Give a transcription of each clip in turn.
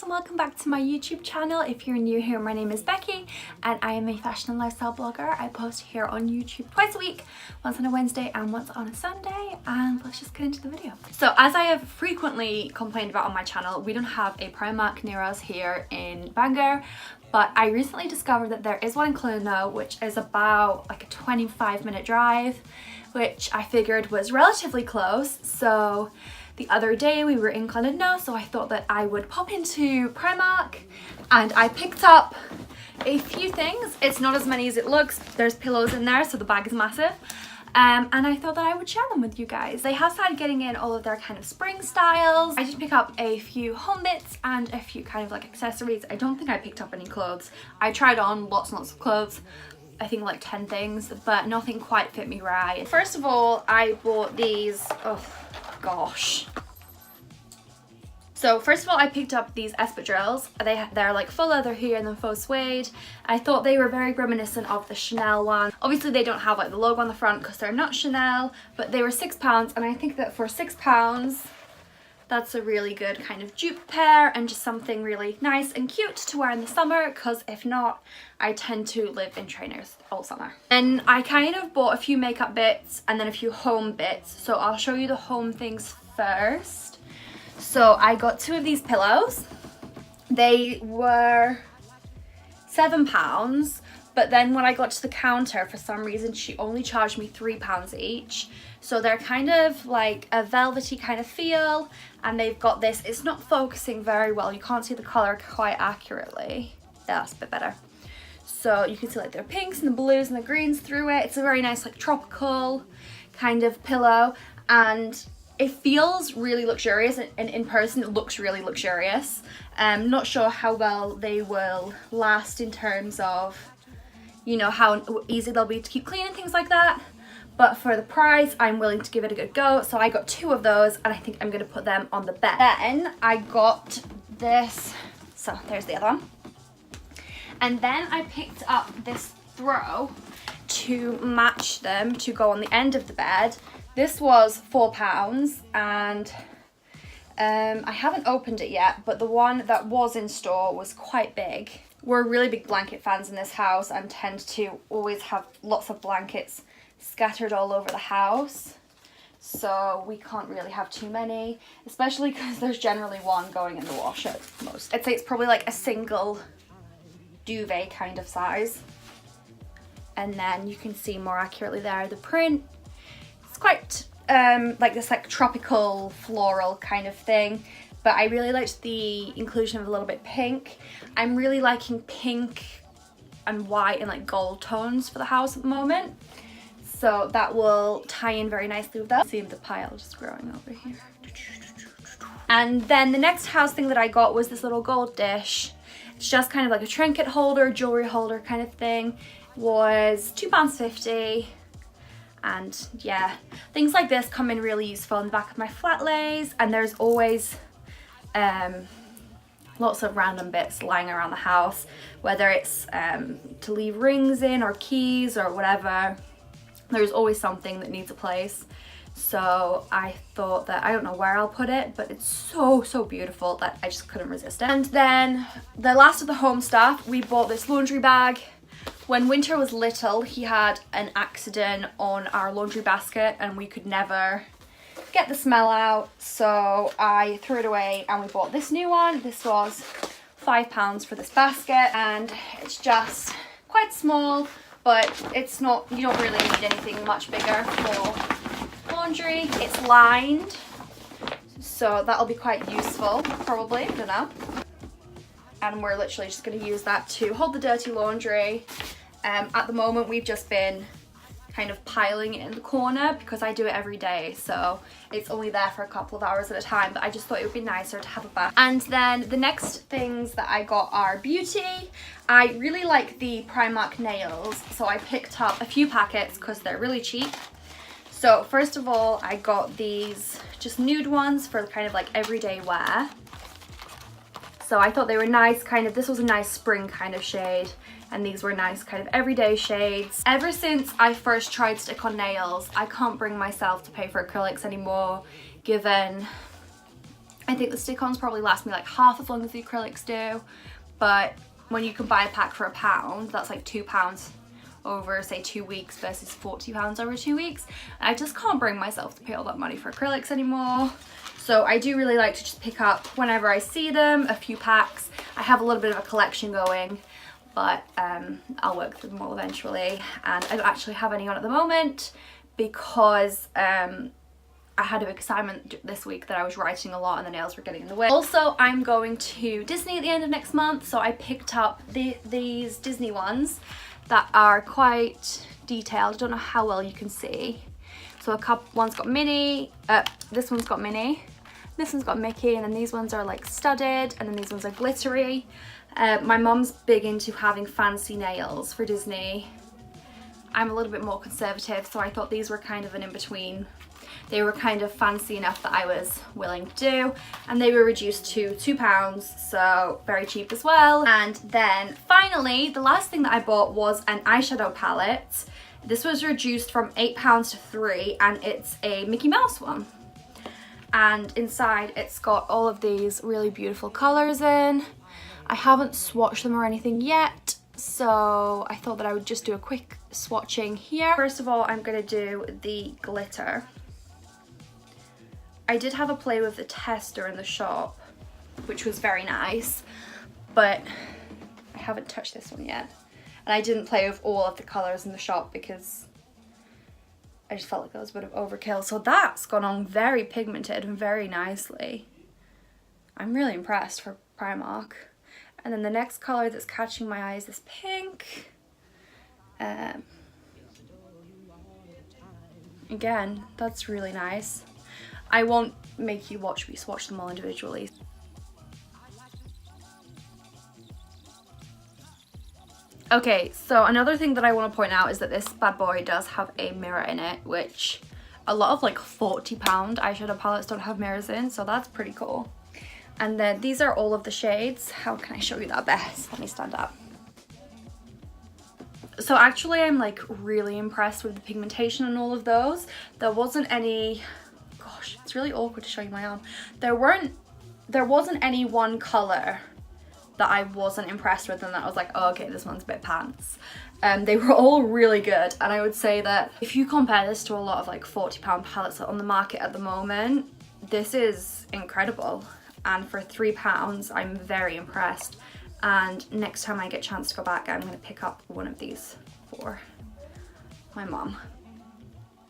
and welcome back to my YouTube channel. If you're new here, my name is Becky and I am a fashion and lifestyle blogger. I post here on YouTube twice a week, once on a Wednesday and once on a Sunday, and let's just get into the video. So as I have frequently complained about on my channel, we don't have a Primark near us here in Bangor, but I recently discovered that there is one in Clonmel, which is about like a 25-minute drive, which I figured was relatively close. So the other day we were in Clonmel, so I thought that I would pop into Primark and I picked up a few things. It's not as many as it looks. There's pillows in there, so the bag is massive. And I thought that I would share them with you guys. They have started getting in all of their kind of spring styles. I did pick up a few home bits and a few kind of like accessories. I don't think I picked up any clothes. I tried on lots and lots of clothes. I think like 10 things, but nothing quite fit me right. First of all, I bought these, oh gosh. So first of all, I picked up these espadrilles. They're like faux leather here and then faux suede. I thought they were very reminiscent of the Chanel one. Obviously they don't have like the logo on the front because they're not Chanel, but they were £6, and I think that for £6, that's a really good kind of dupe pair and just something really nice and cute to wear in the summer, because if not, I tend to live in trainers all summer. And I kind of bought a few makeup bits and then a few home bits. So I'll show you the home things first. So I got two of these pillows. They were £7, but then when I got to the counter, for some reason she only charged me £3 each. So they're kind of like a velvety kind of feel, and they've got this, it's not focusing very well, you can't see the colour quite accurately. That's a bit better. So you can see like the pinks and the blues and the greens through it. It's a very nice like tropical kind of pillow, and it feels really luxurious, and in person it looks really luxurious. Not sure how well they will last in terms of, you know, how easy they'll be to keep clean and things like that. But for the price, I'm willing to give it a good go. So I got two of those, and I think I'm gonna put them on the bed. Then I got this, so there's the other one. And then I picked up this throw to match them to go on the end of the bed. This was £4, and I haven't opened it yet, but the one that was in store was quite big. We're really big blanket fans in this house and tend to always have lots of blankets scattered all over the house. So we can't really have too many, especially because there's generally one going in the wash at most. I'd say it's probably like a single duvet kind of size. And then you can see more accurately there the print. It's quite like this like tropical floral kind of thing, but I really liked the inclusion of a little bit pink. I'm really liking pink and white and like gold tones for the house at the moment, so that will tie in very nicely with that. See the pile just growing over here. And then the next house thing that I got was this little gold dish. It's just kind of like a trinket holder, jewelry holder kind of thing. It was £2.50. And yeah, things like this come in really useful in the back of my flat lays, and there's always lots of random bits lying around the house, whether it's to leave rings in or keys or whatever. There's always something that needs a place. So I thought that, I don't know where I'll put it, but it's so beautiful that I just couldn't resist it. And then the last of the home stuff, we bought this laundry bag. When Winter was little, he had an accident on our laundry basket and we could never get the smell out, so I threw it away and we bought this new one. This was £5 for this basket, and it's just quite small, but it's not, you don't really need anything much bigger for laundry. It's lined, so that'll be quite useful probably, I don't know. And we're literally just going to use that to hold the dirty laundry. At the moment we've just been kind of piling it in the corner because I do it every day, so it's only there for a couple of hours at a time, but I just thought it would be nicer to have it back. And then the next things that I got are beauty. I really like the Primark nails, so I picked up a few packets because they're really cheap. So first of all, I got these just nude ones for kind of like everyday wear. So I thought they were nice, kind of, this was a nice spring kind of shade, and these were nice kind of everyday shades. Ever since I first tried stick on nails, I can't bring myself to pay for acrylics anymore, given I think the stick-ons probably last me like half as long as the acrylics do, but when you can buy a pack for £1, that's like £2 over say 2 weeks versus £40 over 2 weeks. I just can't bring myself to pay all that money for acrylics anymore. So I do really like to just pick up whenever I see them a few packs. I have a little bit of a collection going, but I'll work through them all eventually, and I don't actually have any on at the moment because I had a big assignment this week that I was writing a lot and the nails were getting in the way. Also, I'm going to Disney at the end of next month, so I picked up these Disney ones that are quite detailed. I don't know how well you can see. So one's got Minnie, this one's got Minnie, this one's got Mickey, and then these ones are like studded, and then these ones are glittery. My mum's big into having fancy nails for Disney. I'm a little bit more conservative, so I thought these were kind of an in-between. They were kind of fancy enough that I was willing to do, and they were reduced to £2, so very cheap as well. And then finally, the last thing that I bought was an eyeshadow palette. This was reduced from £8 to £3, and it's a Mickey Mouse one. And inside it's got all of these really beautiful colours in. I haven't swatched them or anything yet, so I thought that I would just do a quick swatching here. First of all, I'm going to do the glitter. I did have a play with the tester in the shop, which was very nice, but I haven't touched this one yet. And I didn't play with all of the colours in the shop because I just felt like that was a bit of overkill. So that's gone on very pigmented and very nicely. I'm really impressed for Primark. And then the next colour that's catching my eye is this pink. Again, that's really nice. I won't make you watch me swatch them all individually. Okay, so another thing that I want to point out is that this bad boy does have a mirror in it, which a lot of like £40 eyeshadow palettes don't have mirrors in, so that's pretty cool. And then these are all of the shades. How can I show you that best? Let me stand up. So actually I'm like really impressed with the pigmentation in all of those. There wasn't any... Gosh, it's really awkward to show you my arm. There wasn't any one colour that I wasn't impressed with and that I was like, oh, okay, this one's a bit pants. They were all really good, and I would say that if you compare this to a lot of like £40 palettes on the market at the moment, this is incredible. And for £3, I'm very impressed. And next time I get a chance to go back, I'm going to pick up one of these for my mom,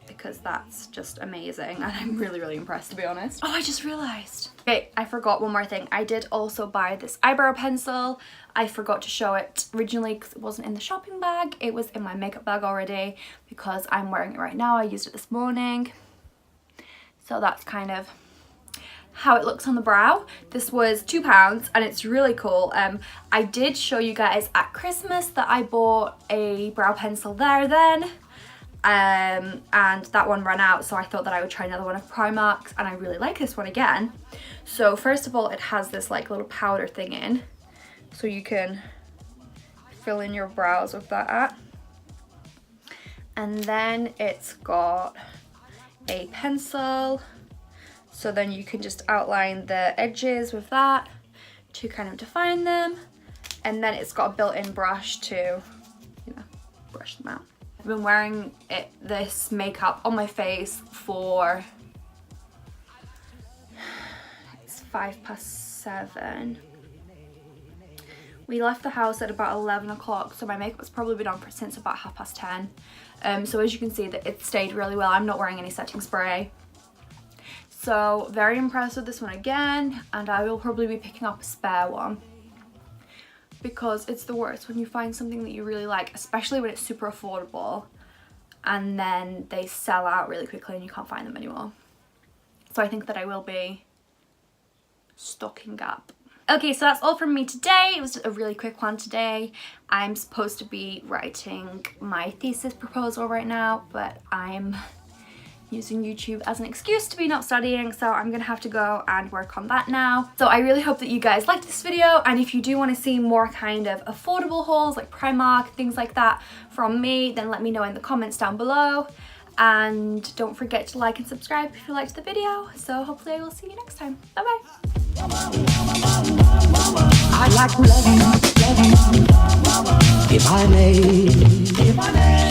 because that's just amazing and I'm really, really impressed, to be honest. Oh, I just realised. Okay, I forgot one more thing. I did also buy this eyebrow pencil. I forgot to show it originally because it wasn't in the shopping bag. It was in my makeup bag already because I'm wearing it right now. I used it this morning. So that's kind of how it looks on the brow. This was £2 and it's really cool. I did show you guys at Christmas that I bought a brow pencil there then. And that one ran out, so I thought that I would try another one of Primark's, and I really like this one again. So first of all, it has this like little powder thing in, so you can fill in your brows with that. And then it's got a pencil, so then you can just outline the edges with that to kind of define them. And then it's got a built-in brush to, you know, brush them out. I've been wearing this makeup on my face for, it's 7:05. We left the house at about 11 o'clock, so my makeup's probably been on since about 10:30. So as you can see, that it stayed really well. I'm not wearing any setting spray. So very impressed with this one again, and I will probably be picking up a spare one, because it's the worst when you find something that you really like, especially when it's super affordable and then they sell out really quickly and you can't find them anymore. So I think that I will be stocking up. Okay, so that's all from me today. It was a really quick one today. I'm supposed to be writing my thesis proposal right now, but I'm using YouTube as an excuse to be not studying, so I'm gonna have to go and work on that now. So I really hope that you guys liked this video, and if you do want to see more kind of affordable hauls like Primark, things like that from me, then let me know in the comments down below. and don't forget to like and subscribe if you liked the video. So hopefully I will see you next time. Bye bye. I'd like to love you, if I may.